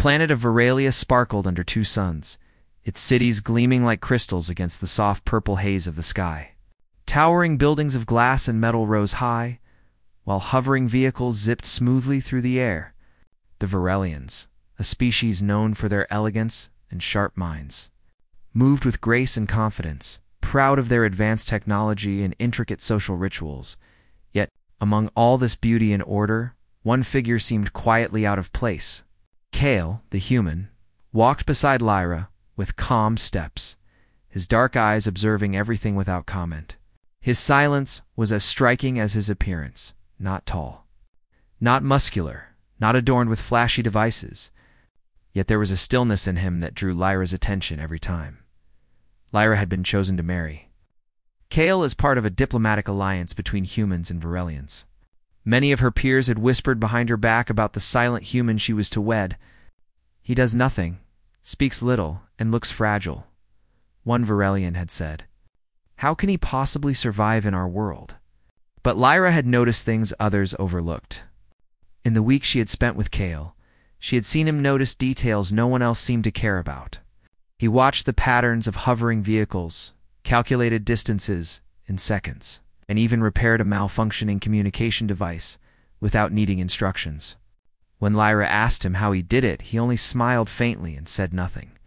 planet of Veralia sparkled under two suns, its cities gleaming like crystals against the soft purple haze of the sky. Towering buildings of glass and metal rose high, while hovering vehicles zipped smoothly through the air. The Verelians, a species known for their elegance and sharp minds, moved with grace and confidence, proud of their advanced technology and intricate social rituals. Yet, among all this beauty and order, one figure seemed quietly out of place. Kale, the human, walked beside Lyra with calm steps, his dark eyes observing everything without comment. His silence was as striking as his appearance, not tall, not muscular, not adorned with flashy devices, yet there was a stillness in him that drew Lyra's attention every time. Lyra had been chosen to marry. Kale is part of a diplomatic alliance between humans and Verelians. Many of her peers had whispered behind her back about the silent human she was to wed. He does nothing, speaks little, and looks fragile, one Verelian had said. How can he possibly survive in our world? But Lyra had noticed things others overlooked. In the week she had spent with Kale, she had seen him notice details no one else seemed to care about. He watched the patterns of hovering vehicles, calculated distances in seconds, and even repaired a malfunctioning communication device without needing instructions. When Lyra asked him how he did it, he only smiled faintly and said nothing.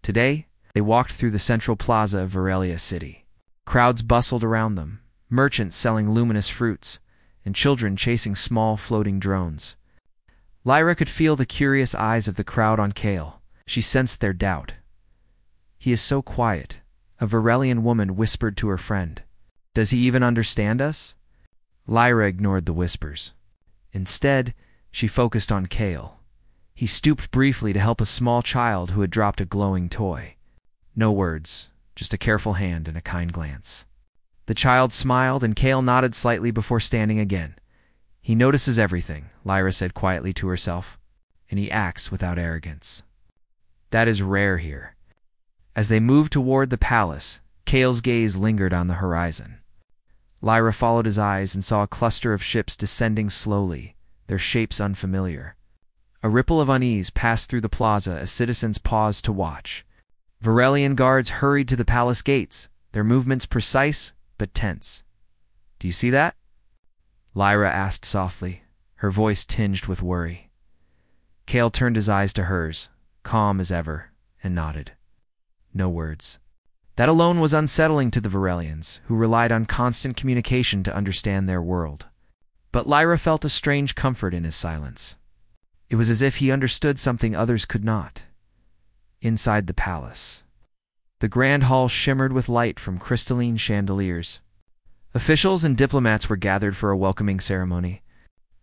Today, they walked through the central plaza of Verelia City. Crowds bustled around them, merchants selling luminous fruits, and children chasing small floating drones. Lyra could feel the curious eyes of the crowd on Kale. She sensed their doubt. He is so quiet, a Verelian woman whispered to her friend. Does he even understand us? Lyra ignored the whispers. Instead, she focused on Kale. He stooped briefly to help a small child who had dropped a glowing toy. No words, just a careful hand and a kind glance. The child smiled and Kale nodded slightly before standing again. He notices everything, Lyra said quietly to herself, and he acts without arrogance. That is rare here. As they moved toward the palace, Kale's gaze lingered on the horizon. Lyra followed his eyes and saw a cluster of ships descending slowly, their shapes unfamiliar. A ripple of unease passed through the plaza as citizens paused to watch. Verelian guards hurried to the palace gates, their movements precise but tense. Do you see that? Lyra asked softly, her voice tinged with worry. Kale turned his eyes to hers, calm as ever, and nodded. No words. That alone was unsettling to the Verelians, who relied on constant communication to understand their world. But Lyra felt a strange comfort in his silence. It was as if he understood something others could not. Inside the palace, the grand hall shimmered with light from crystalline chandeliers. Officials and diplomats were gathered for a welcoming ceremony.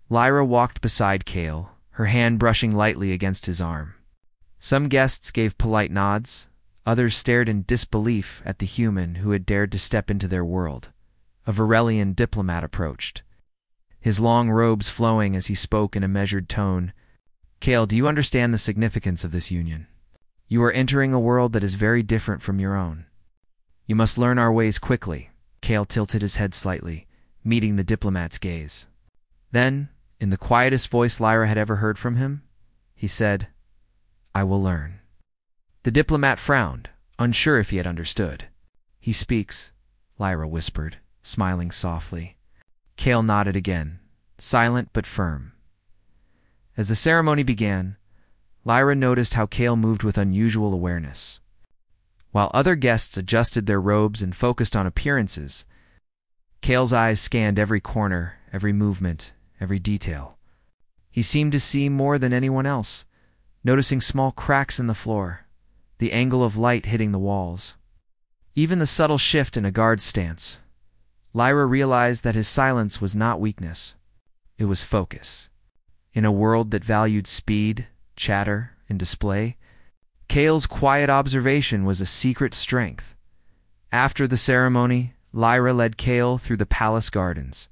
Lyra walked beside Kale, her hand brushing lightly against his arm. Some guests gave polite nods, others stared in disbelief at the human who had dared to step into their world. A Verelian diplomat approached, his long robes flowing as he spoke in a measured tone. Kale, do you understand the significance of this union? You are entering a world that is very different from your own. You must learn our ways quickly. Kale tilted his head slightly, meeting the diplomat's gaze. Then, in the quietest voice Lyra had ever heard from him, he said, I will learn. The diplomat frowned, unsure if he had understood. He speaks, Lyra whispered, smiling softly. Kale nodded again, silent but firm. As the ceremony began, Lyra noticed how Kale moved with unusual awareness. While other guests adjusted their robes and focused on appearances, Kale's eyes scanned every corner, every movement, every detail. He seemed to see more than anyone else, noticing small cracks in the floor, the angle of light hitting the walls, even the subtle shift in a guard's stance. Lyra realized that his silence was not weakness. It was focus. In a world that valued speed, chatter, and display, Kale's quiet observation was a secret strength. After the ceremony, Lyra led Kale through the palace gardens,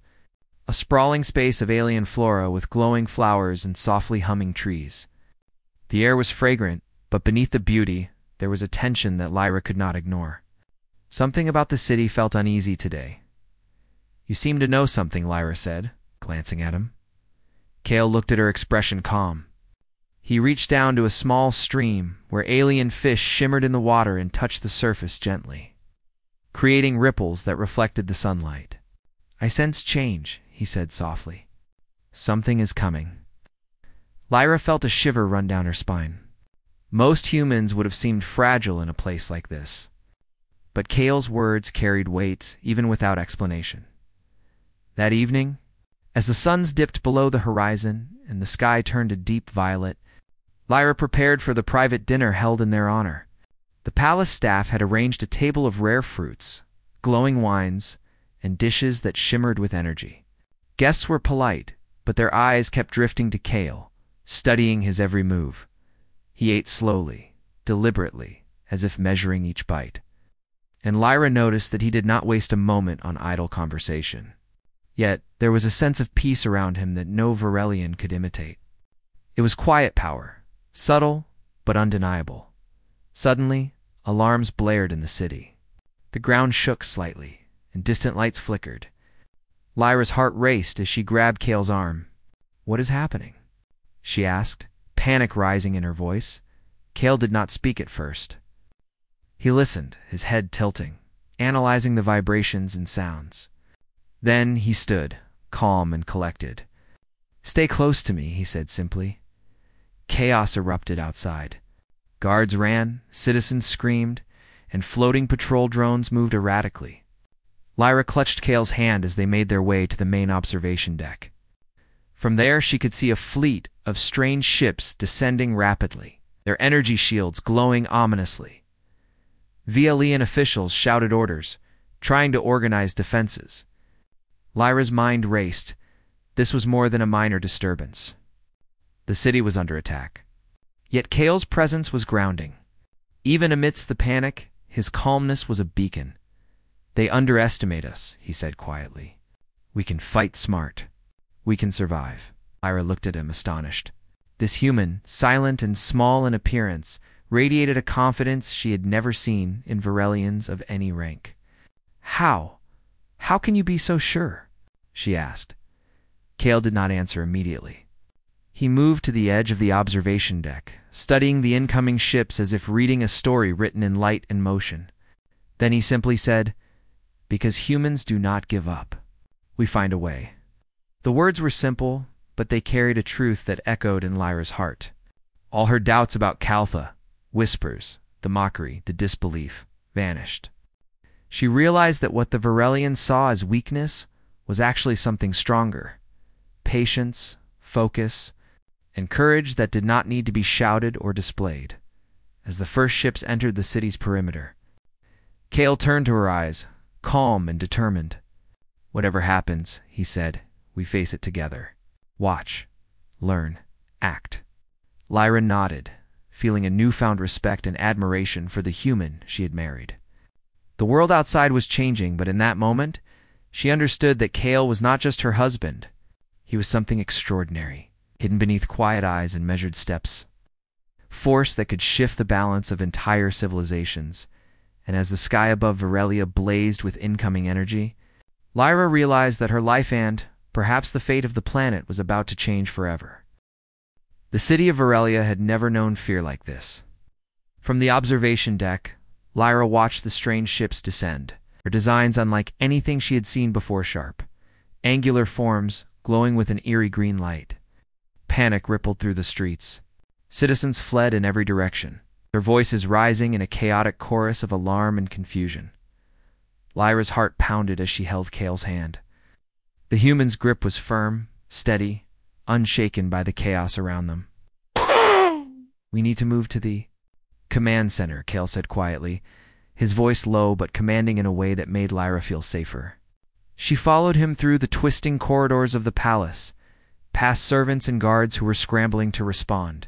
a sprawling space of alien flora with glowing flowers and softly humming trees. The air was fragrant, but beneath the beauty, there was a tension that Lyra could not ignore. Something about the city felt uneasy today. You seem to know something, Lyra said, glancing at him. Kale looked at her, expression calm. He reached down to a small stream where alien fish shimmered in the water and touched the surface gently, creating ripples that reflected the sunlight. "I sense change," he said softly. "Something is coming." Lyra felt a shiver run down her spine. Most humans would have seemed fragile in a place like this. But Kale's words carried weight even without explanation. That evening, as the suns dipped below the horizon and the sky turned a deep violet, Lyra prepared for the private dinner held in their honor. The palace staff had arranged a table of rare fruits, glowing wines, and dishes that shimmered with energy. Guests were polite, but their eyes kept drifting to Kale, studying his every move. He ate slowly, deliberately, as if measuring each bite. And Lyra noticed that he did not waste a moment on idle conversation. Yet there was a sense of peace around him that no Varelian could imitate. It was quiet power, subtle but undeniable. Suddenly, alarms blared in the city. The ground shook slightly, and distant lights flickered. Lyra's heart raced as she grabbed Kale's arm. "What is happening?" she asked, panic rising in her voice. Kale did not speak at first. He listened, his head tilting, analyzing the vibrations and sounds. Then he stood, calm and collected. "Stay close to me," he said simply. Chaos erupted outside. Guards ran, citizens screamed, and floating patrol drones moved erratically. Lyra clutched Kale's hand as they made their way to the main observation deck. From there she could see a fleet of strange ships descending rapidly, their energy shields glowing ominously. VLEN officials shouted orders, trying to organize defenses. Lyra's mind raced. This was more than a minor disturbance. The city was under attack. Yet Kale's presence was grounding. Even amidst the panic, his calmness was a beacon. "They underestimate us," he said quietly. "We can fight smart. We can survive." Lyra looked at him, astonished. This human, silent and small in appearance, radiated a confidence she had never seen in Varelians of any rank. How can you be so sure?" she asked. Kale did not answer immediately. He moved to the edge of the observation deck, studying the incoming ships as if reading a story written in light and motion. Then he simply said, "Because humans do not give up. We find a way." The words were simple, but they carried a truth that echoed in Lyra's heart. All her doubts about Caltha, whispers, the mockery, the disbelief, vanished. She realized that what the Varelians saw as weakness was actually something stronger. Patience, focus, and courage that did not need to be shouted or displayed. As the first ships entered the city's perimeter, Kale turned to her eyes, calm and determined. "Whatever happens," he said, "we face it together. Watch, learn, act." Lyra nodded, feeling a newfound respect and admiration for the human she had married. The world outside was changing, but in that moment, she understood that Kale was not just her husband. He was something extraordinary, hidden beneath quiet eyes and measured steps. Force that could shift the balance of entire civilizations. And as the sky above Varelia blazed with incoming energy, Lyra realized that her life and, perhaps the fate of the planet, was about to change forever. The city of Varelia had never known fear like this. From the observation deck, Lyra watched the strange ships descend, their designs unlike anything she had seen before. Sharp, angular forms glowing with an eerie green light. Panic rippled through the streets. Citizens fled in every direction, their voices rising in a chaotic chorus of alarm and confusion. Lyra's heart pounded as she held Kale's hand. The human's grip was firm, steady, unshaken by the chaos around them. "We need to move to the command center," Kale said quietly, his voice low but commanding in a way that made Lyra feel safer. She followed him through the twisting corridors of the palace, past servants and guards who were scrambling to respond.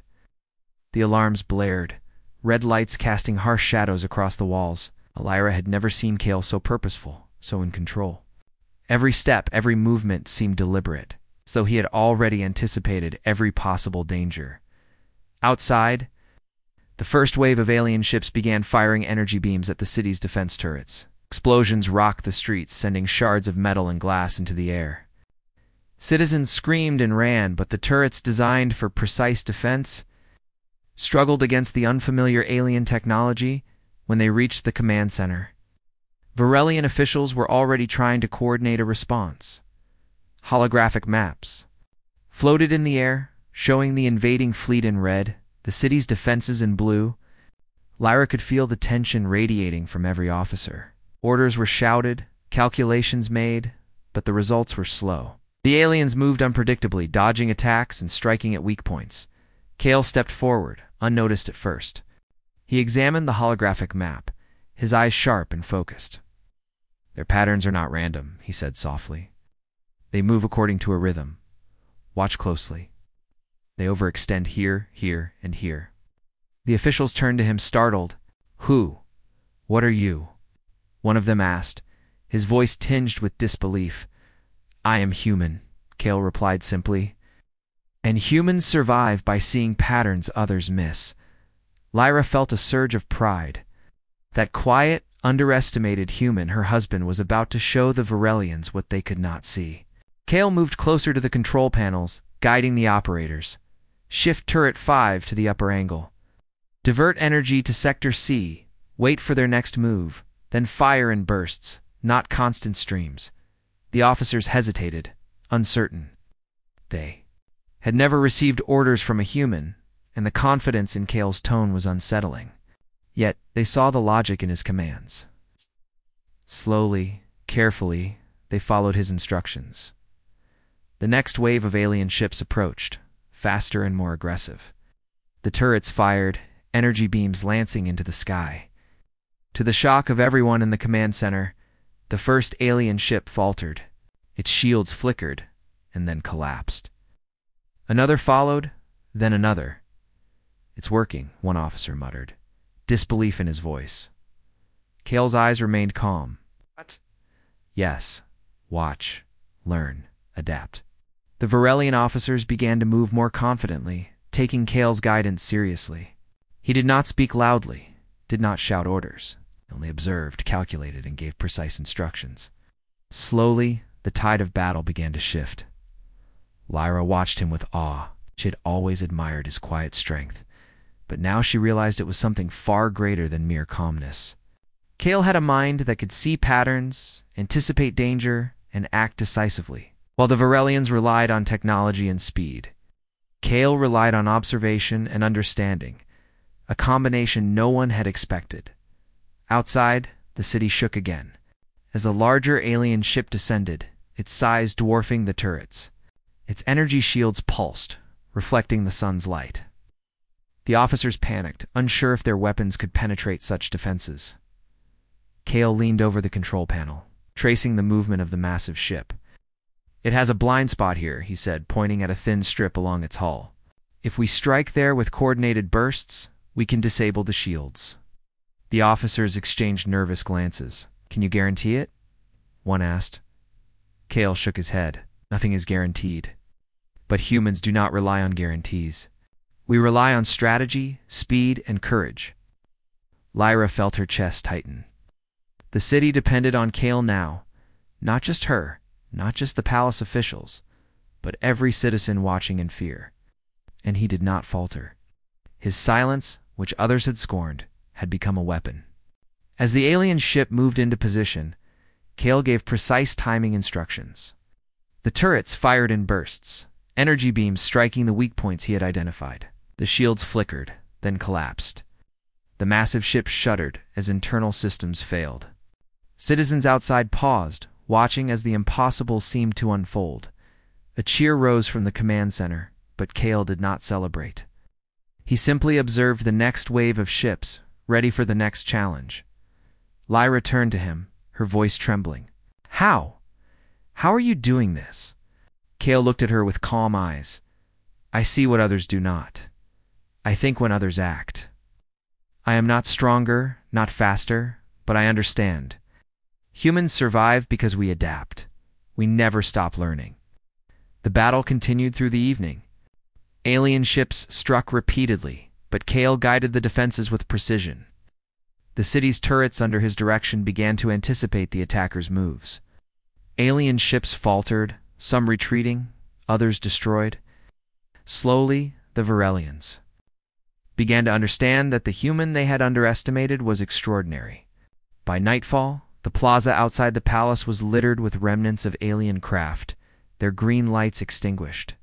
The alarms blared, red lights casting harsh shadows across the walls. Lyra had never seen Kale so purposeful, so in control. Every step, every movement seemed deliberate, as though he had already anticipated every possible danger. Outside, the first wave of alien ships began firing energy beams at the city's defense turrets. Explosions rocked the streets, sending shards of metal and glass into the air. Citizens screamed and ran, but the turrets designed for precise defense struggled against the unfamiliar alien technology when they reached the command center. Varelian officials were already trying to coordinate a response. Holographic maps floated in the air, showing the invading fleet in red, the city's defenses in blue. Lyra could feel the tension radiating from every officer. Orders were shouted, calculations made, but the results were slow. The aliens moved unpredictably, dodging attacks and striking at weak points. Kale stepped forward, unnoticed at first. He examined the holographic map, his eyes sharp and focused. "Their patterns are not random," he said softly. "They move according to a rhythm. Watch closely. They overextend here, here, and here." The officials turned to him, startled. "Who? What are you?" one of them asked, his voice tinged with disbelief. "I am human," Kale replied simply. "And humans survive by seeing patterns others miss." Lyra felt a surge of pride. That quiet, underestimated human, her husband, was about to show the Varelians what they could not see. Kale moved closer to the control panels, guiding the operators. "Shift turret 5 to the upper angle. Divert energy to Sector C. Wait for their next move. Then fire in bursts, not constant streams." The officers hesitated, uncertain. They had never received orders from a human, and the confidence in Kale's tone was unsettling. Yet they saw the logic in his commands. Slowly, carefully, they followed his instructions. The next wave of alien ships approached, faster and more aggressive. The turrets fired, energy beams lancing into the sky. To the shock of everyone in the command center, the first alien ship faltered. Its shields flickered, and then collapsed. Another followed, then another. "It's working," one officer muttered, disbelief in his voice. Kale's eyes remained calm. "What?" "Yes. Watch, learn, adapt." The Varelian officers began to move more confidently, taking Kale's guidance seriously. He did not speak loudly, did not shout orders, only observed, calculated, and gave precise instructions. Slowly, the tide of battle began to shift. Lyra watched him with awe. She had always admired his quiet strength, but now she realized it was something far greater than mere calmness. Kale had a mind that could see patterns, anticipate danger, and act decisively. While the Varelians relied on technology and speed, Kale relied on observation and understanding, a combination no one had expected. Outside, the city shook again, as a larger alien ship descended, its size dwarfing the turrets. Its energy shields pulsed, reflecting the sun's light. The officers panicked, unsure if their weapons could penetrate such defenses. Kale leaned over the control panel, tracing the movement of the massive ship. "It has a blind spot here," he said, pointing at a thin strip along its hull. "If we strike there with coordinated bursts, we can disable the shields." The officers exchanged nervous glances. "Can you guarantee it?" one asked. Kale shook his head. "Nothing is guaranteed. But humans do not rely on guarantees. We rely on strategy, speed, and courage." Lyra felt her chest tighten. The city depended on Kale now. Not just her, not just the palace officials, but every citizen watching in fear. And he did not falter. His silence, which others had scorned, had become a weapon. As the alien ship moved into position, Kale gave precise timing instructions. The turrets fired in bursts, energy beams striking the weak points he had identified. The shields flickered, then collapsed. The massive ship shuddered as internal systems failed. Citizens outside paused, watching as the impossible seemed to unfold. A cheer rose from the command center, but Kale did not celebrate. He simply observed the next wave of ships, ready for the next challenge. Lyra turned to him, her voice trembling. "How? How are you doing this?" Kale looked at her with calm eyes. "I see what others do not. I think when others act. I am not stronger, not faster, but I understand. Humans survive because we adapt. We never stop learning." The battle continued through the evening. Alien ships struck repeatedly, but Kale guided the defenses with precision. The city's turrets under his direction began to anticipate the attackers' moves. Alien ships faltered, some retreating, others destroyed. Slowly, the Varelians began to understand that the human they had underestimated was extraordinary. By nightfall, the plaza outside the palace was littered with remnants of alien craft, their green lights extinguished.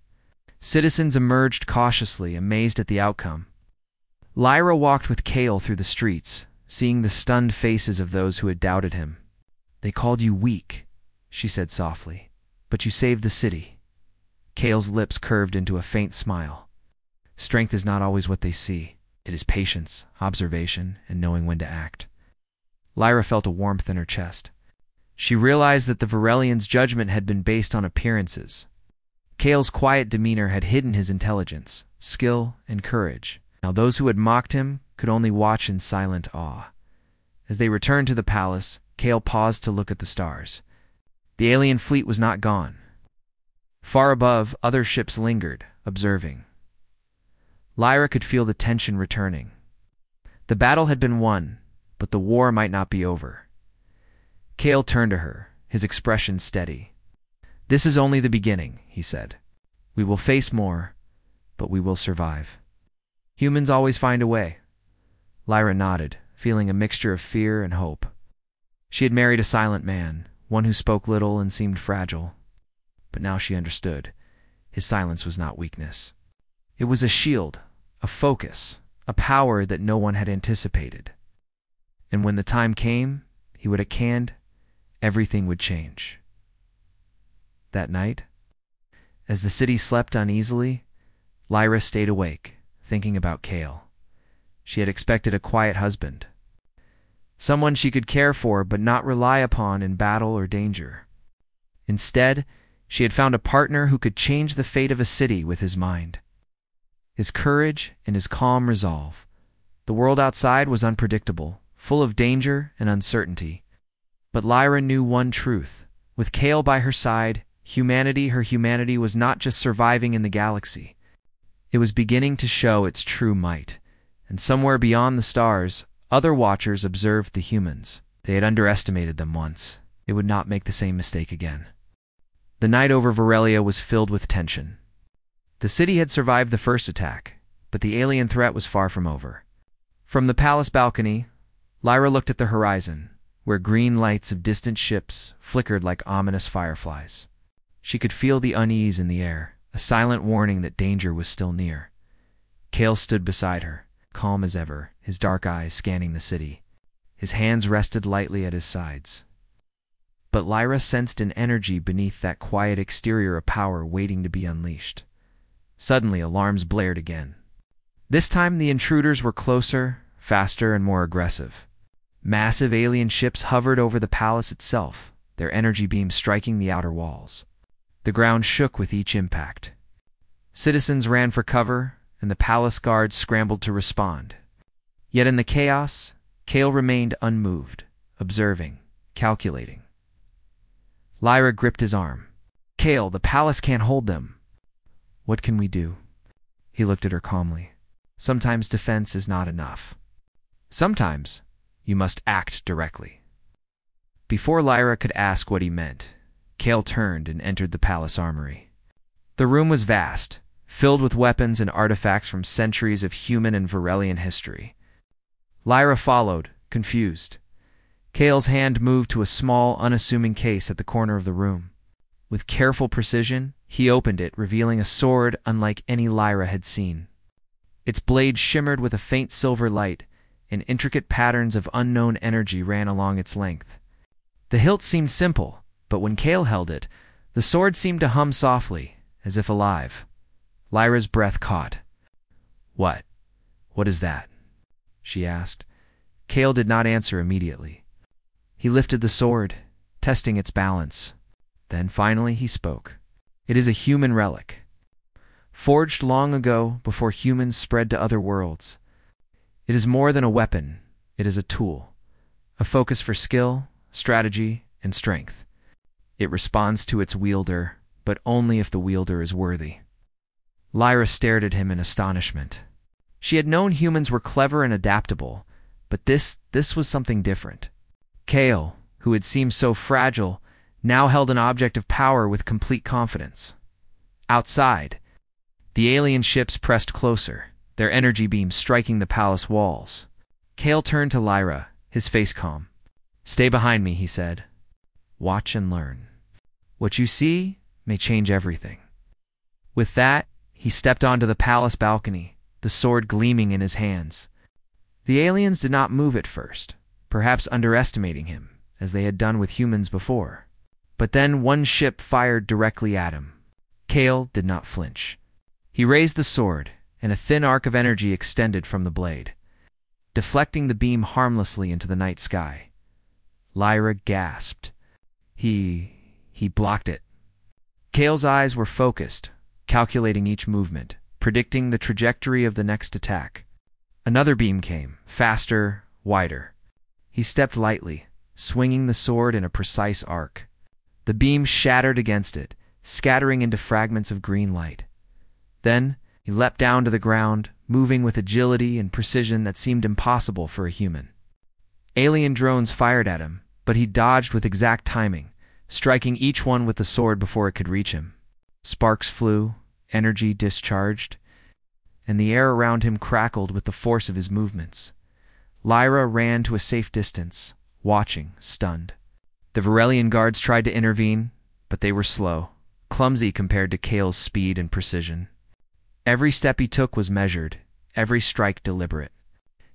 Citizens emerged cautiously, amazed at the outcome. Lyra walked with Kale through the streets, seeing the stunned faces of those who had doubted him. "They called you weak," she said softly, "but you saved the city." Kale's lips curved into a faint smile. "Strength is not always what they see. It is patience, observation, and knowing when to act." Lyra felt a warmth in her chest. She realized that the Varelian's judgment had been based on appearances. Kale's quiet demeanor had hidden his intelligence, skill, and courage. Now those who had mocked him could only watch in silent awe. As they returned to the palace, Kale paused to look at the stars. The alien fleet was not gone. Far above, other ships lingered, observing. Lyra could feel the tension returning. The battle had been won, but the war might not be over. Kale turned to her, his expression steady. "This is only the beginning," he said. "We will face more, but we will survive. Humans always find a way." Lyra nodded, feeling a mixture of fear and hope. She had married a silent man, one who spoke little and seemed fragile. But now she understood. His silence was not weakness. It was a shield, a focus, a power that no one had anticipated. And when the time came, he would have canned, everything would change. That night, as the city slept uneasily, Lyra stayed awake, thinking about Kale. She had expected a quiet husband, someone she could care for but not rely upon in battle or danger. Instead, she had found a partner who could change the fate of a city with his mind, his courage, and his calm resolve. The world outside was unpredictable, full of danger and uncertainty. But Lyra knew one truth. With Kale by her side, her humanity was not just surviving in the galaxy. It was beginning to show its true might. And somewhere beyond the stars, other watchers observed the humans. They had underestimated them once. They would not make the same mistake again. The night over Varelia was filled with tension. The city had survived the first attack, but the alien threat was far from over. From the palace balcony, Lyra looked at the horizon, where green lights of distant ships flickered like ominous fireflies. She could feel the unease in the air, a silent warning that danger was still near. Kale stood beside her, calm as ever, his dark eyes scanning the city. His hands rested lightly at his sides. But Lyra sensed an energy beneath that quiet exterior of power waiting to be unleashed. Suddenly, alarms blared again. This time the intruders were closer, faster, and more aggressive. Massive alien ships hovered over the palace itself, their energy beams striking the outer walls. The ground shook with each impact. Citizens ran for cover, and the palace guards scrambled to respond. Yet in the chaos, Kale remained unmoved, observing, calculating. Lyra gripped his arm. "Kale, the palace can't hold them." "What can we do?" He looked at her calmly. "Sometimes defense is not enough. Sometimes you must act directly." Before Lyra could ask what he meant, Kale turned and entered the palace armory. The room was vast, filled with weapons and artifacts from centuries of human and Varelian history. Lyra followed, confused. Kale's hand moved to a small, unassuming case at the corner of the room. With careful precision, he opened it, revealing a sword unlike any Lyra had seen. Its blade shimmered with a faint silver light, and intricate patterns of unknown energy ran along its length. The hilt seemed simple, but when Kale held it, the sword seemed to hum softly, as if alive. Lyra's breath caught. What is that?" she asked. Kale did not answer immediately. He lifted the sword, testing its balance. Then finally he spoke. "It is a human relic, forged long ago before humans spread to other worlds. It is more than a weapon, it is a tool, a focus for skill, strategy, and strength. It responds to its wielder, but only if the wielder is worthy." Lyra stared at him in astonishment. She had known humans were clever and adaptable, but this was something different. Kale, who had seemed so fragile, now held an object of power with complete confidence. Outside, the alien ships pressed closer, their energy beams striking the palace walls. Kale turned to Lyra, his face calm. "Stay behind me," he said. "Watch and learn. What you see may change everything." With that, he stepped onto the palace balcony, the sword gleaming in his hands. The aliens did not move at first, perhaps underestimating him, as they had done with humans before. But then one ship fired directly at him. Kale did not flinch. He raised the sword, and a thin arc of energy extended from the blade, deflecting the beam harmlessly into the night sky. Lyra gasped. He blocked it. Kale's eyes were focused, calculating each movement, predicting the trajectory of the next attack. Another beam came, faster, wider. He stepped lightly, swinging the sword in a precise arc. The beam shattered against it, scattering into fragments of green light. Then he leapt down to the ground, moving with agility and precision that seemed impossible for a human. Alien drones fired at him, but he dodged with exact timing, striking each one with the sword before it could reach him. Sparks flew, energy discharged, and the air around him crackled with the force of his movements. Lyra ran to a safe distance, watching, stunned. The Varelian guards tried to intervene, but they were slow, clumsy compared to Kale's speed and precision. Every step he took was measured, every strike deliberate.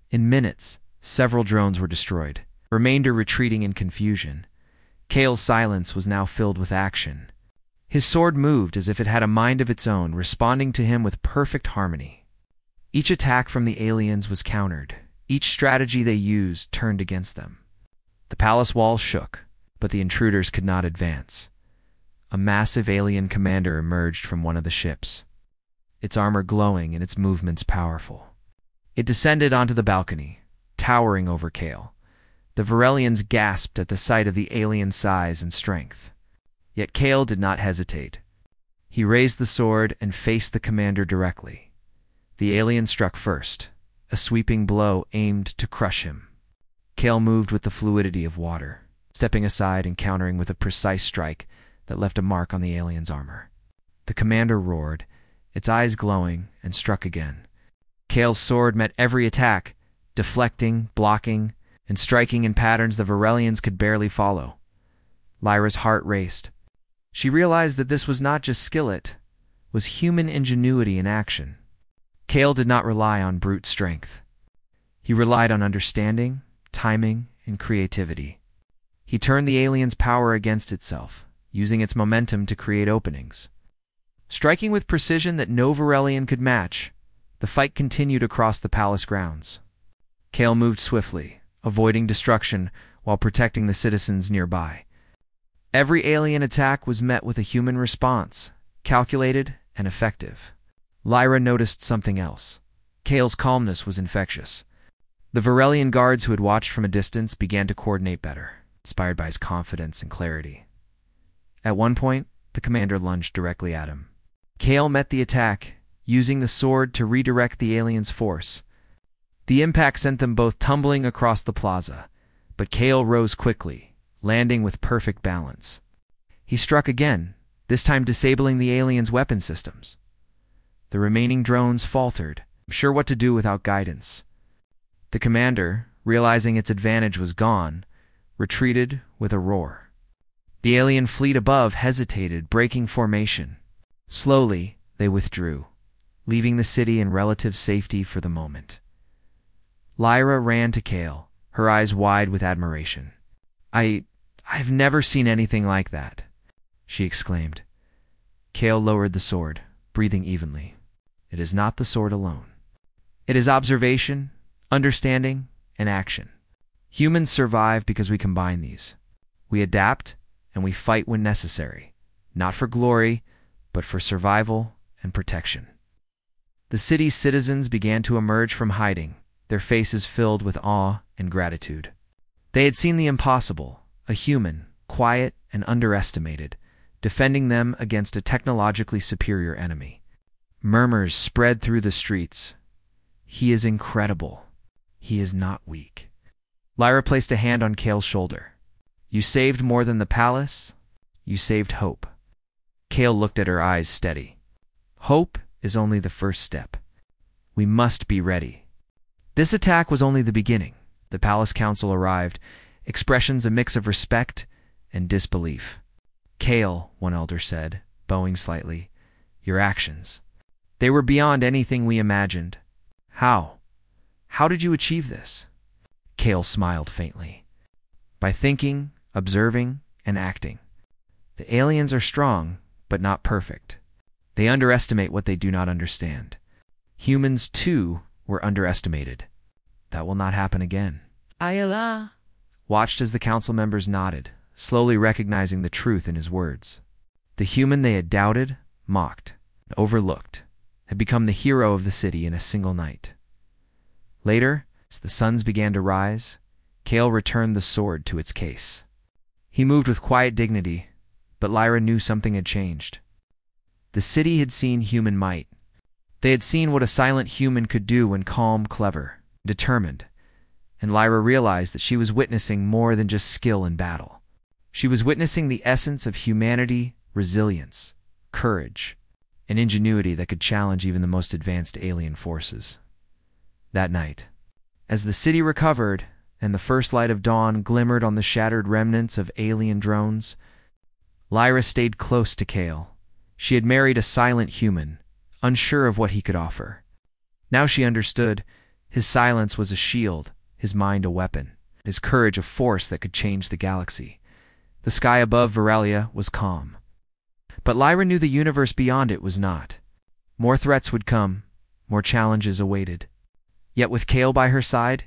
In minutes, several drones were destroyed, remainder retreating in confusion. Kale's silence was now filled with action. His sword moved as if it had a mind of its own, responding to him with perfect harmony. Each attack from the aliens was countered. Each strategy they used turned against them. The palace walls shook, but the intruders could not advance. A massive alien commander emerged from one of the ships, its armor glowing and its movements powerful. It descended onto the balcony, towering over Kale. The Varelians gasped at the sight of the alien's size and strength. Yet Kale did not hesitate. He raised the sword and faced the commander directly. The alien struck first, a sweeping blow aimed to crush him. Kale moved with the fluidity of water, stepping aside and countering with a precise strike that left a mark on the alien's armor. The commander roared, its eyes glowing, and struck again. Kale's sword met every attack, deflecting, blocking, and striking in patterns the Varelians could barely follow. Lyra's heart raced. She realized that this was not just skill, it was human ingenuity in action. Kale did not rely on brute strength. He relied on understanding, timing, and creativity. He turned the alien's power against itself, using its momentum to create openings. Striking with precision that no Varelian could match, the fight continued across the palace grounds. Kale moved swiftly, avoiding destruction while protecting the citizens nearby. Every alien attack was met with a human response, calculated and effective. Lyra noticed something else. Kale's calmness was infectious. The Varelian guards who had watched from a distance began to coordinate better, inspired by his confidence and clarity. At one point, the commander lunged directly at him. Kale met the attack, using the sword to redirect the alien's force. The impact sent them both tumbling across the plaza, but Kale rose quickly, landing with perfect balance. He struck again, this time disabling the alien's weapon systems. The remaining drones faltered, unsure what to do without guidance. The commander, realizing its advantage was gone, retreated with a roar. The alien fleet above hesitated, breaking formation. Slowly, they withdrew, leaving the city in relative safety for the moment. Lyra ran to Kale, her eyes wide with admiration. I've never seen anything like that," she exclaimed. Kale lowered the sword, breathing evenly. "It is not the sword alone. It is observation, understanding, and action. Humans survive because we combine these. We adapt, and we fight when necessary, not for glory, but for survival and protection." The city's citizens began to emerge from hiding, their faces filled with awe and gratitude. They had seen the impossible, a human, quiet and underestimated, defending them against a technologically superior enemy. Murmurs spread through the streets. "He is incredible. He is not weak." Lyra placed a hand on Kale's shoulder. "You saved more than the palace. You saved hope." Kale looked at her, eyes steady. "Hope is only the first step. We must be ready. This attack was only the beginning. The Palace Council arrived, expressions a mix of respect and disbelief. "Kale," one elder said, bowing slightly, "your actions. They were beyond anything we imagined. How? How did you achieve this?" Kale smiled faintly. "By thinking, observing, and acting. The aliens are strong, but not perfect. They underestimate what they do not understand. Humans, too, were underestimated. That will not happen again." Ayala Watched as the council members nodded, slowly recognizing the truth in his words. The human they had doubted, mocked, and overlooked had become the hero of the city in a single night. Later, as the suns began to rise, Kale returned the sword to its case. He moved with quiet dignity, but Lyra knew something had changed. The city had seen human might. They had seen what a silent human could do when calm, clever, determined, and Lyra realized that she was witnessing more than just skill in battle. She was witnessing the essence of humanity, resilience, courage, and ingenuity that could challenge even the most advanced alien forces. That night, as the city recovered and the first light of dawn glimmered on the shattered remnants of alien drones, Lyra stayed close to Kale. She had married a silent human, unsure of what he could offer. Now she understood. His silence was a shield, his mind a weapon, his courage a force that could change the galaxy. The sky above Veralia was calm. But Lyra knew the universe beyond it was not. More threats would come, more challenges awaited. Yet with Kale by her side,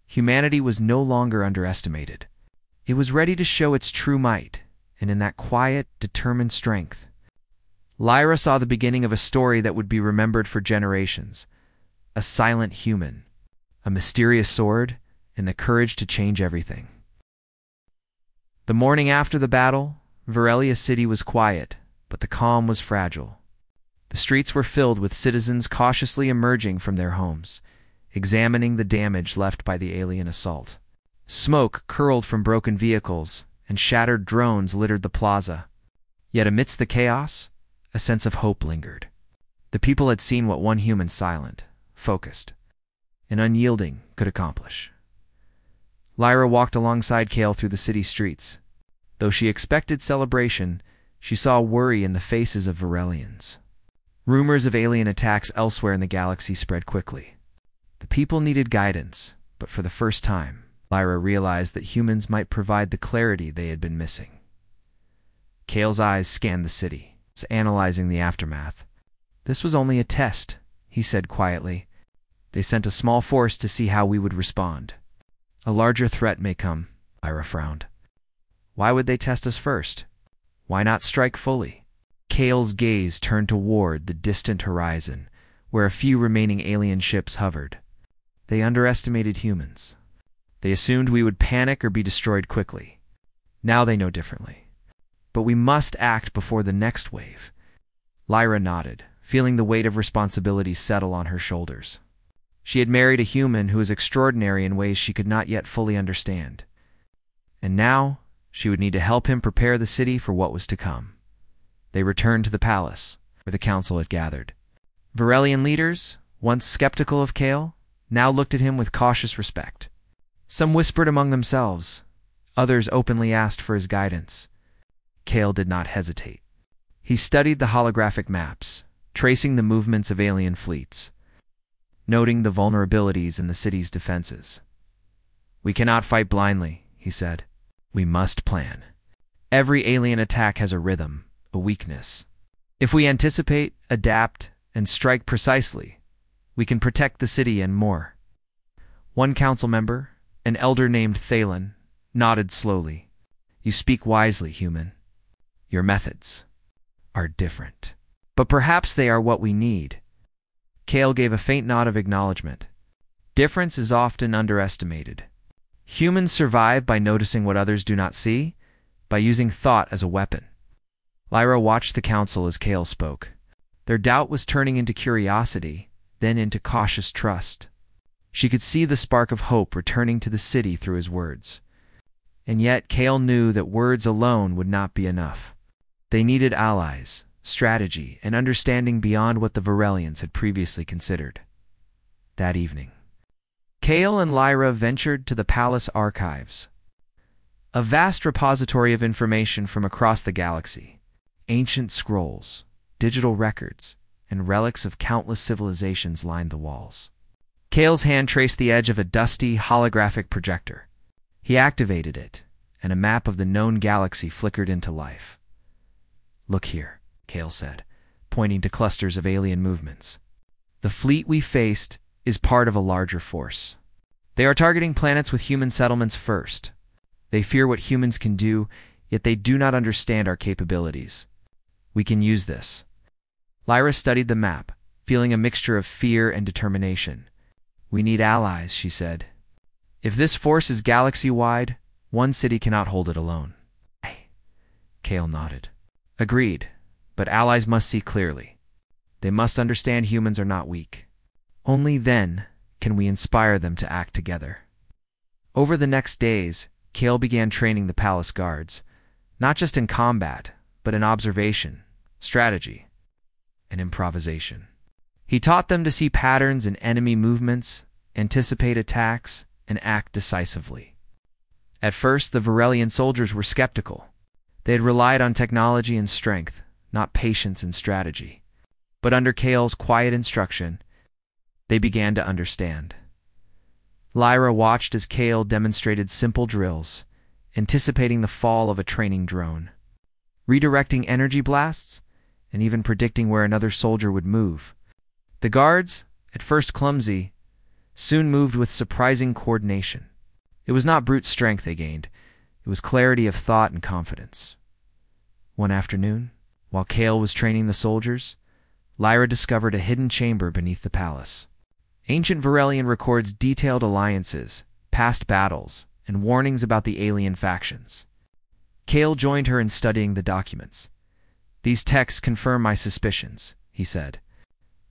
humanity was no longer underestimated. It was ready to show its true might, and in that quiet, determined strength, Lyra saw the beginning of a story that would be remembered for generations. A silent human, a mysterious sword, and the courage to change everything. The morning after the battle, Veralia City was quiet, but the calm was fragile. The streets were filled with citizens cautiously emerging from their homes, examining the damage left by the alien assault. Smoke curled from broken vehicles, and shattered drones littered the plaza. Yet amidst the chaos, a sense of hope lingered. The people had seen what one human silent, focused, and unyielding could accomplish. Lyra walked alongside Kale through the city streets. Though she expected celebration, she saw worry in the faces of Verelians. Rumors of alien attacks elsewhere in the galaxy spread quickly. The people needed guidance, but for the first time, Lyra realized that humans might provide the clarity they had been missing. Kale's eyes scanned the city, analyzing the aftermath. "This was only a test," he said quietly. "They sent a small force to see how we would respond. A larger threat may come," Lyra frowned. "Why would they test us first? Why not strike fully?" Kale's gaze turned toward the distant horizon, where a few remaining alien ships hovered. "They underestimated humans. They assumed we would panic or be destroyed quickly. Now they know differently. But we must act before the next wave." Lyra nodded, feeling the weight of responsibility settle on her shoulders. She had married a human who was extraordinary in ways she could not yet fully understand. And now, she would need to help him prepare the city for what was to come. They returned to the palace, where the council had gathered. Verelian leaders, once skeptical of Kale, now looked at him with cautious respect. Some whispered among themselves. Others openly asked for his guidance. Kale did not hesitate. He studied the holographic maps, tracing the movements of alien fleets, noting the vulnerabilities in the city's defenses. "We cannot fight blindly," he said. "We must plan. Every alien attack has a rhythm, a weakness. If we anticipate, adapt, and strike precisely, we can protect the city and more." One council member, an elder named Thalen, nodded slowly. "You speak wisely, human. Your methods are different. But perhaps they are what we need." Kale gave a faint nod of acknowledgement. Difference is often underestimated. Humans survive by noticing what others do not see, by using thought as a weapon. Lyra watched the council as Kale spoke. Their doubt was turning into curiosity, then into cautious trust. She could see the spark of hope returning to the city through his words. And yet Kale knew that words alone would not be enough. They needed allies, strategy, and understanding beyond what the Verelians had previously considered. That evening, Kale and Lyra ventured to the palace archives, a vast repository of information from across the galaxy. Ancient scrolls, digital records, and relics of countless civilizations lined the walls. Kale's hand traced the edge of a dusty, holographic projector. He activated it, and a map of the known galaxy flickered into life. "Look here," Kale said, pointing to clusters of alien movements. "The fleet we faced is part of a larger force. They are targeting planets with human settlements first. They fear what humans can do, yet they do not understand our capabilities. We can use this." Lyra studied the map, feeling a mixture of fear and determination. "We need allies," she said. "If this force is galaxy-wide, one city cannot hold it alone." Kale nodded. "Agreed, but allies must see clearly. They must understand humans are not weak. Only then can we inspire them to act together." Over the next days, Kale began training the palace guards, not just in combat, but in observation, strategy, and improvisation. He taught them to see patterns in enemy movements, anticipate attacks, and act decisively. At first, the Varelian soldiers were skeptical. They had relied on technology and strength, not patience and strategy. But under Kale's quiet instruction, they began to understand. Lyra watched as Kale demonstrated simple drills, anticipating the fall of a training drone, redirecting energy blasts, and even predicting where another soldier would move. The guards, at first clumsy, soon moved with surprising coordination. It was not brute strength they gained, it was clarity of thought and confidence. One afternoon, while Kale was training the soldiers, Lyra discovered a hidden chamber beneath the palace. Ancient Varelian records detailed alliances, past battles, and warnings about the alien factions. Kale joined her in studying the documents. "These texts confirm my suspicions," he said.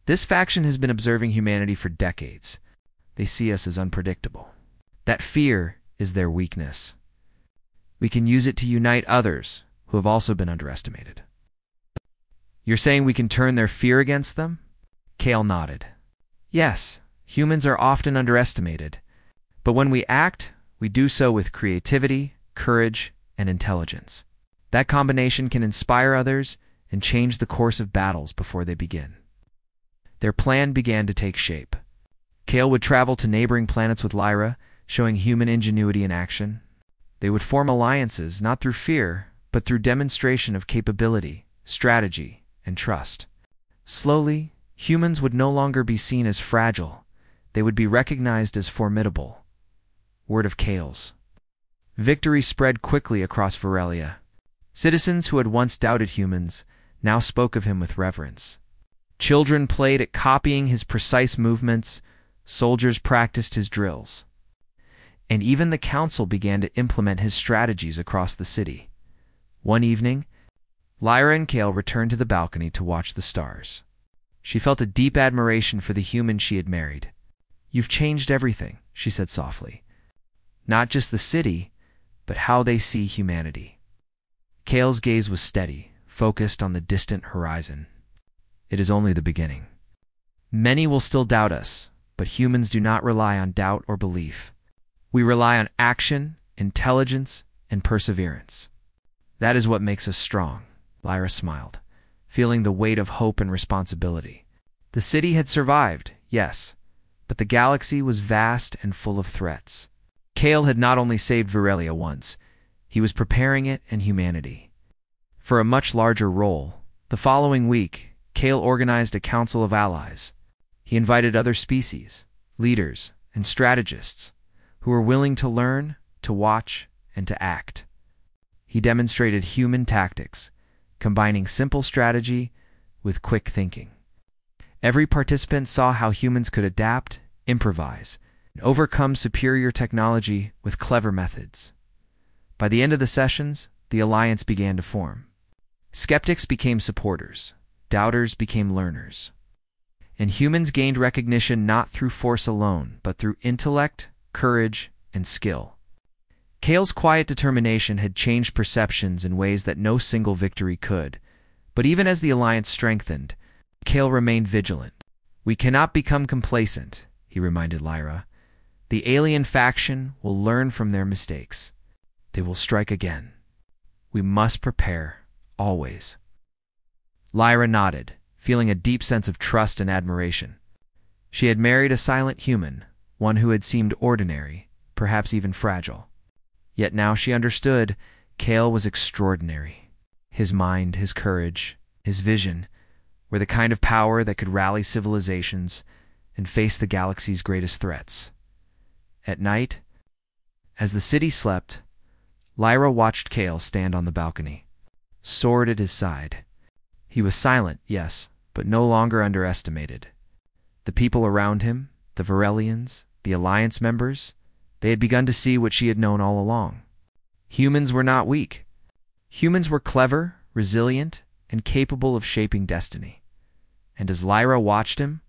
"This faction has been observing humanity for decades. They see us as unpredictable. That fear is their weakness. We can use it to unite others who have also been underestimated." "You're saying we can turn their fear against them?" Kale nodded. "Yes, humans are often underestimated, but when we act, we do so with creativity, courage, and intelligence. That combination can inspire others and change the course of battles before they begin." Their plan began to take shape. Kale would travel to neighboring planets with Lyra, showing human ingenuity in action. They would form alliances not through fear, but through demonstration of capability, strategy, and trust. Slowly, humans would no longer be seen as fragile. They would be recognized as formidable. Word of Kale's victory spread quickly across Varelia. Citizens who had once doubted humans now spoke of him with reverence. Children played at copying his precise movements, soldiers practiced his drills, and even the council began to implement his strategies across the city. One evening, Lyra and Kale returned to the balcony to watch the stars. She felt a deep admiration for the human she had married. "You've changed everything," she said softly. "Not just the city, but how they see humanity." Kale's gaze was steady, focused on the distant horizon. "It is only the beginning. Many will still doubt us, but humans do not rely on doubt or belief. We rely on action, intelligence, and perseverance. That is what makes us strong." Lyra smiled, feeling the weight of hope and responsibility. The city had survived, yes, but the galaxy was vast and full of threats. Kale had not only saved Varelia once, he was preparing it and humanity for a much larger role. The following week, Kale organized a council of allies. He invited other species, leaders, and strategists who were willing to learn, to watch, and to act. He demonstrated human tactics, combining simple strategy with quick thinking. Every participant saw how humans could adapt, improvise, and overcome superior technology with clever methods. By the end of the sessions, the alliance began to form. Skeptics became supporters, doubters became learners, and humans gained recognition not through force alone, but through intellect, courage, and skill. Kale's quiet determination had changed perceptions in ways that no single victory could, but even as the alliance strengthened, Kale remained vigilant. "We cannot become complacent," he reminded Lyra. "The alien faction will learn from their mistakes. They will strike again. We must prepare, always." Lyra nodded, feeling a deep sense of trust and admiration. She had married a silent human, one who had seemed ordinary, perhaps even fragile. Yet now she understood Kale was extraordinary. His mind, his courage, his vision were the kind of power that could rally civilizations and face the galaxy's greatest threats. At night, as the city slept, Lyra watched Kale stand on the balcony, sword at his side. He was silent, yes, but no longer underestimated. The people around him, the Varelians, the Alliance members, they had begun to see what she had known all along. Humans were not weak. Humans were clever, resilient, and capable of shaping destiny. And as Lyra watched him,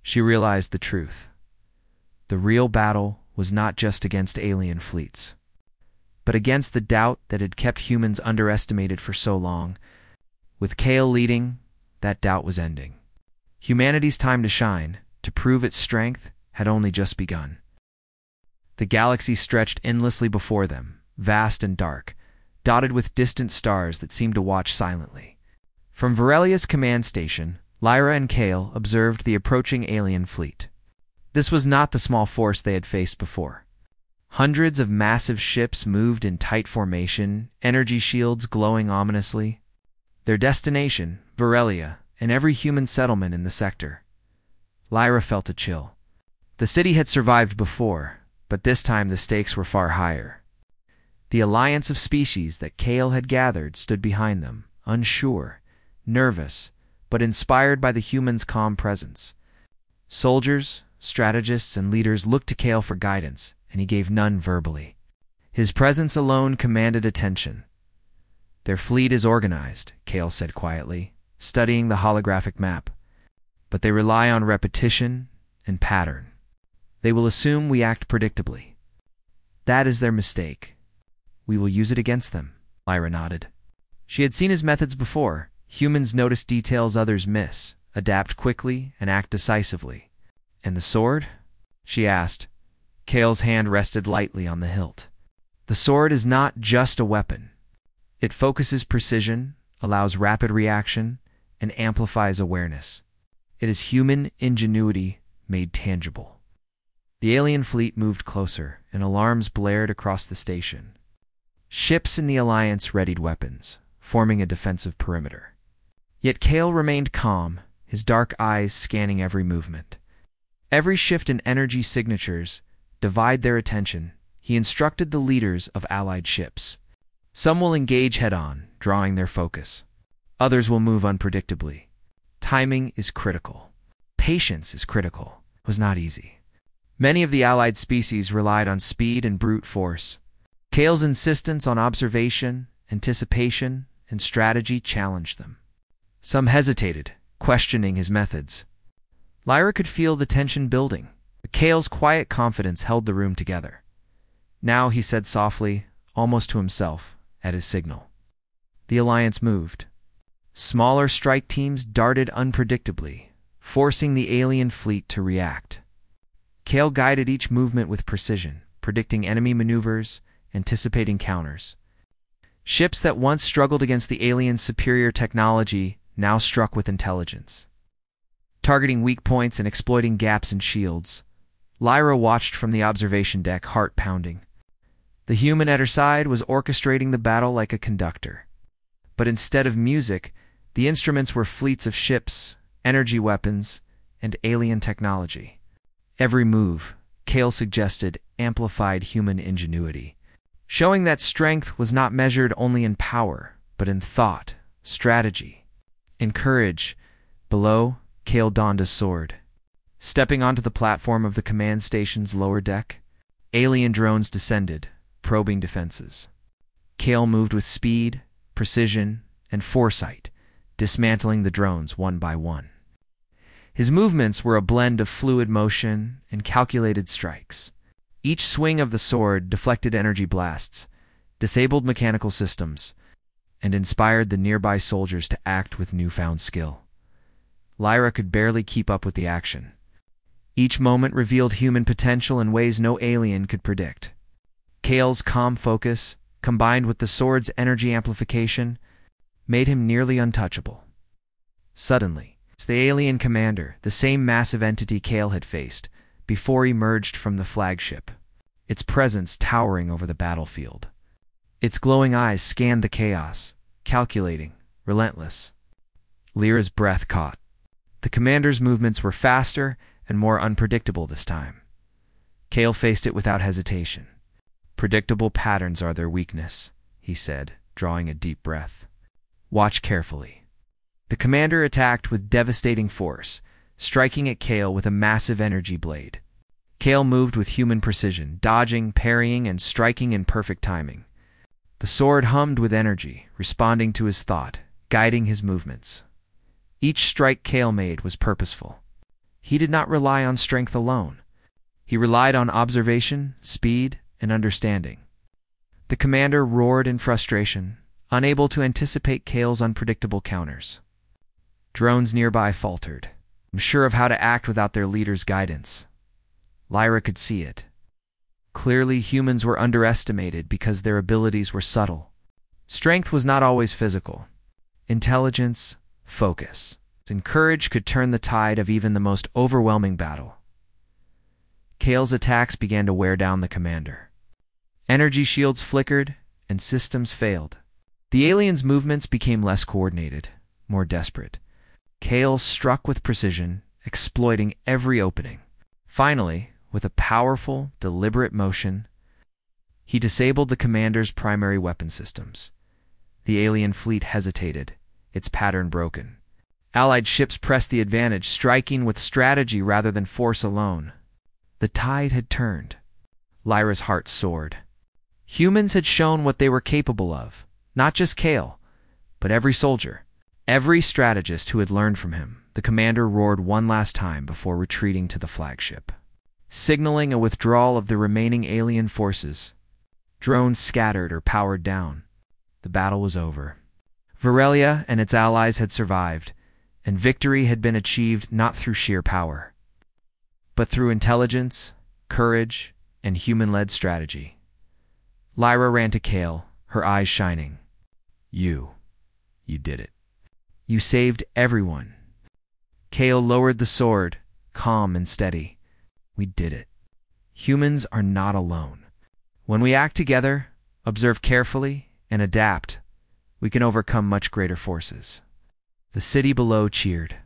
she realized the truth. The real battle was not just against alien fleets, but against the doubt that had kept humans underestimated for so long. With Kale leading, that doubt was ending. Humanity's time to shine, to prove its strength, had only just begun. The galaxy stretched endlessly before them, vast and dark, dotted with distant stars that seemed to watch silently. From Varelia's command station, Lyra and Kale observed the approaching alien fleet. This was not the small force they had faced before. Hundreds of massive ships moved in tight formation, energy shields glowing ominously. Their destination, Varelia, and every human settlement in the sector. Lyra felt a chill. The city had survived before, but this time the stakes were far higher. The alliance of species that Kale had gathered stood behind them, unsure, nervous, but inspired by the humans' calm presence. Soldiers, strategists, and leaders looked to Kale for guidance, and he gave none verbally. His presence alone commanded attention. "Their fleet is organized," Kale said quietly, studying the holographic map. "But they rely on repetition and pattern. They will assume we act predictably. That is their mistake. We will use it against them." Lyra nodded. She had seen his methods before. Humans notice details others miss, adapt quickly, and act decisively. "And the sword?" she asked. Kale's hand rested lightly on the hilt. "The sword is not just a weapon. It focuses precision, allows rapid reaction, and amplifies awareness. It is human ingenuity made tangible." The alien fleet moved closer, and alarms blared across the station. Ships in the Alliance readied weapons, forming a defensive perimeter. Yet Kale remained calm, his dark eyes scanning every movement. Every shift in energy signatures, divide their attention, he instructed the leaders of allied ships. Some will engage head-on, drawing their focus. Others will move unpredictably. Timing is critical. Patience is critical. It was not easy. Many of the allied species relied on speed and brute force. Kale's insistence on observation, anticipation, and strategy challenged them. Some hesitated, questioning his methods. Lyra could feel the tension building, but Kale's quiet confidence held the room together. "Now," he said softly, almost to himself, at his signal. The Alliance moved. Smaller strike teams darted unpredictably, forcing the alien fleet to react. Kale guided each movement with precision, predicting enemy maneuvers, anticipating counters. Ships that once struggled against the aliens' superior technology now struck with intelligence. Targeting weak points and exploiting gaps in shields, Lyra watched from the observation deck, heart pounding. The human at her side was orchestrating the battle like a conductor. But instead of music, the instruments were fleets of ships, energy weapons, and alien technology. Every move, Kale suggested, amplified human ingenuity, showing that strength was not measured only in power, but in thought, strategy, and courage. Below, Kale donned a sword. Stepping onto the platform of the command station's lower deck, alien drones descended, probing defenses. Kale moved with speed, precision, and foresight, dismantling the drones one by one. His movements were a blend of fluid motion and calculated strikes. Each swing of the sword deflected energy blasts, disabled mechanical systems, and inspired the nearby soldiers to act with newfound skill. Lyra could barely keep up with the action. Each moment revealed human potential in ways no alien could predict. Kale's calm focus, combined with the sword's energy amplification, made him nearly untouchable. Suddenly, the alien commander, the same massive entity Kale had faced, before he emerged from the flagship, its presence towering over the battlefield. Its glowing eyes scanned the chaos, calculating, relentless. Lyra's breath caught. The commander's movements were faster and more unpredictable this time. Kale faced it without hesitation. "Predictable patterns are their weakness," he said, drawing a deep breath. "Watch carefully." The commander attacked with devastating force, striking at Kale with a massive energy blade. Kale moved with human precision, dodging, parrying, and striking in perfect timing. The sword hummed with energy, responding to his thought, guiding his movements. Each strike Kale made was purposeful. He did not rely on strength alone. He relied on observation, speed, and understanding. The commander roared in frustration, unable to anticipate Kale's unpredictable counters. Drones nearby faltered, unsure of how to act without their leader's guidance. Lyra could see it. Clearly, humans were underestimated because their abilities were subtle. Strength was not always physical. Intelligence, focus, and courage could turn the tide of even the most overwhelming battle. Kale's attacks began to wear down the commander. Energy shields flickered, and systems failed. The alien's movements became less coordinated, more desperate. Kale struck with precision, exploiting every opening. Finally, with a powerful, deliberate motion, he disabled the commander's primary weapon systems. The alien fleet hesitated, its pattern broken. Allied ships pressed the advantage, striking with strategy rather than force alone. The tide had turned. Lyra's heart soared. Humans had shown what they were capable of, not just Kale, but every soldier, every strategist who had learned from him. The commander roared one last time before retreating to the flagship, signaling a withdrawal of the remaining alien forces. Drones scattered or powered down. The battle was over. Varelia and its allies had survived, and victory had been achieved not through sheer power, but through intelligence, courage, and human-led strategy. Lyra ran to Kale, her eyes shining. You did it. You saved everyone." Kale lowered the sword, calm and steady. "We did it. Humans are not alone. When we act together, observe carefully, and adapt, we can overcome much greater forces." The city below cheered.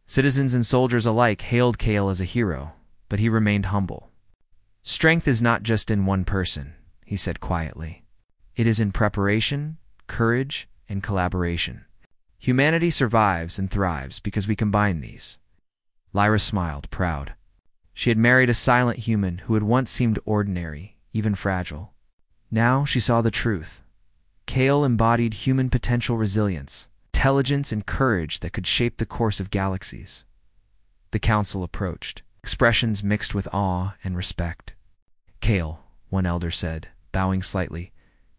Citizens and soldiers alike hailed Kale as a hero, but he remained humble. "Strength is not just in one person," he said quietly. "It is in preparation, courage, and collaboration. Humanity survives and thrives because we combine these." Lyra smiled, proud. She had married a silent human who had once seemed ordinary, even fragile. Now she saw the truth. Kale embodied human potential, resilience, intelligence, and courage that could shape the course of galaxies. The council approached, expressions mixed with awe and respect. "Kale," one elder said, bowing slightly,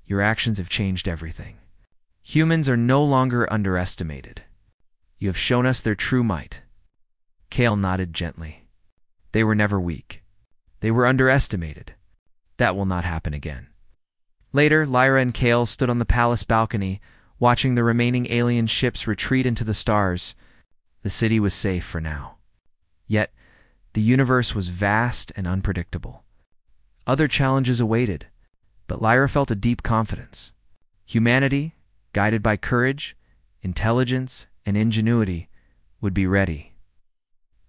"your actions have changed everything. Humans are no longer underestimated. You have shown us their true might." Kale nodded gently. "They were never weak. They were underestimated. That will not happen again." Later, Lyra and Kale stood on the palace balcony, watching the remaining alien ships retreat into the stars. The city was safe for now. Yet, the universe was vast and unpredictable. Other challenges awaited, but Lyra felt a deep confidence. Humanity, guided by courage, intelligence, and ingenuity, would be ready.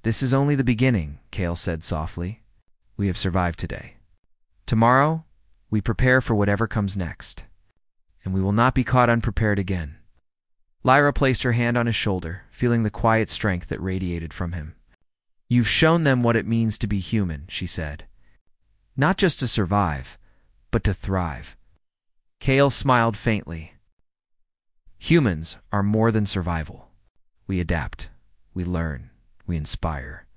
"This is only the beginning," Kale said softly. "We have survived today. Tomorrow, we prepare for whatever comes next, and we will not be caught unprepared again." Lyra placed her hand on his shoulder, feeling the quiet strength that radiated from him. "You've shown them what it means to be human," she said. "Not just to survive, but to thrive." Kale smiled faintly. "Humans are more than survival. We adapt, we learn, we inspire.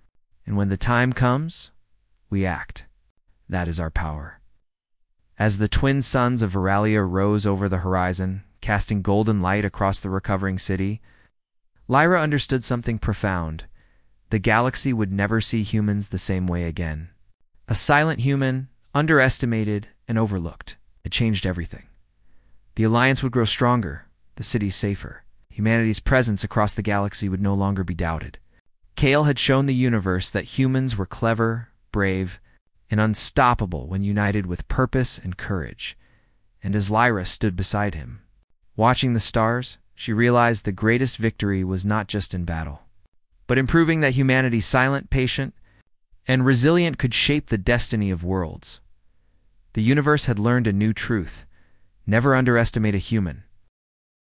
And when the time comes, we act. That is our power." As the twin suns of Varelia rose over the horizon, casting golden light across the recovering city, Lyra understood something profound. The galaxy would never see humans the same way again. A silent human, underestimated and overlooked. It changed everything. The alliance would grow stronger, the cities safer. Humanity's presence across the galaxy would no longer be doubted. Kale had shown the universe that humans were clever, brave, and unstoppable when united with purpose and courage. And as Lyra stood beside him, watching the stars, she realized the greatest victory was not just in battle, but in proving that humanity, silent, patient, and resilient, could shape the destiny of worlds. The universe had learned a new truth: never underestimate a human,